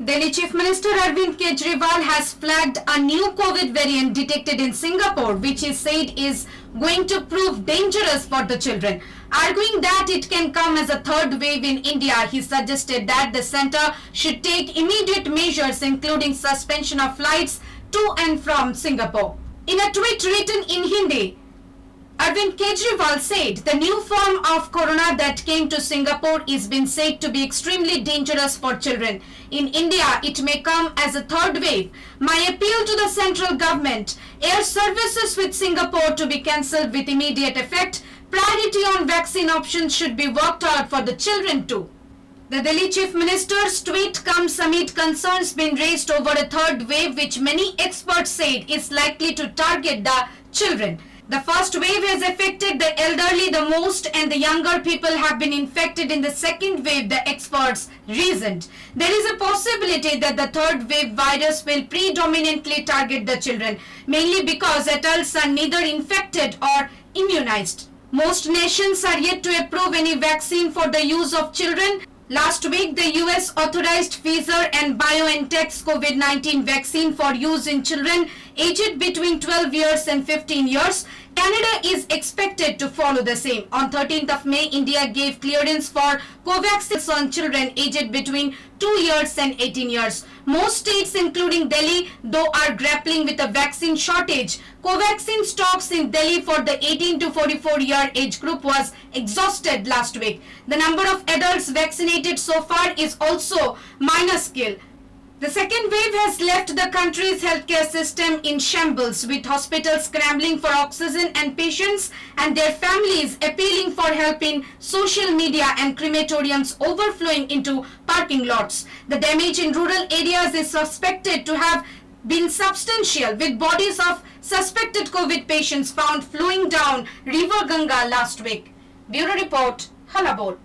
Delhi Chief Minister Arvind Kejriwal has flagged a new COVID variant detected in Singapore, which he said is going to prove dangerous for the children. Arguing that it can come as a third wave in India, he suggested that the centre should take immediate measures including suspension of flights to and from Singapore. In a tweet written in Hindi, Arvind Kejriwal said the new form of corona that came to Singapore is been said to be extremely dangerous for children. In India, it may come as a third wave. My appeal to the central government, air services with Singapore to be cancelled with immediate effect. Priority on vaccine options should be worked out for the children too. The Delhi Chief Minister's tweet comes amid concerns being raised over a third wave which many experts said is likely to target the children. The first wave has affected the elderly the most and the younger people have been infected in the second wave, the experts reasoned. There is a possibility that the third wave virus will predominantly target the children, mainly because adults are neither infected or immunized. Most nations are yet to approve any vaccine for the use of children. Last week, the US authorized Pfizer and BioNTech's COVID-19 vaccine for use in children aged between 12 years and 15 years. Canada is expected to follow the same. On 13th of May, India gave clearance for Covaxin on children aged between 2 years and 18 years. Most states, including Delhi, though are grappling with a vaccine shortage. Covaxin stocks in Delhi for the 18 to 44 year age group was exhausted last week. The number of adults vaccinated so far is also minuscule. The second wave has left the country's healthcare system in shambles, with hospitals scrambling for oxygen and patients and their families appealing for help in social media and crematoriums overflowing into parking lots. The damage in rural areas is suspected to have been substantial, with bodies of suspected COVID patients found flowing down River Ganga last week. Bureau Report, Halabol.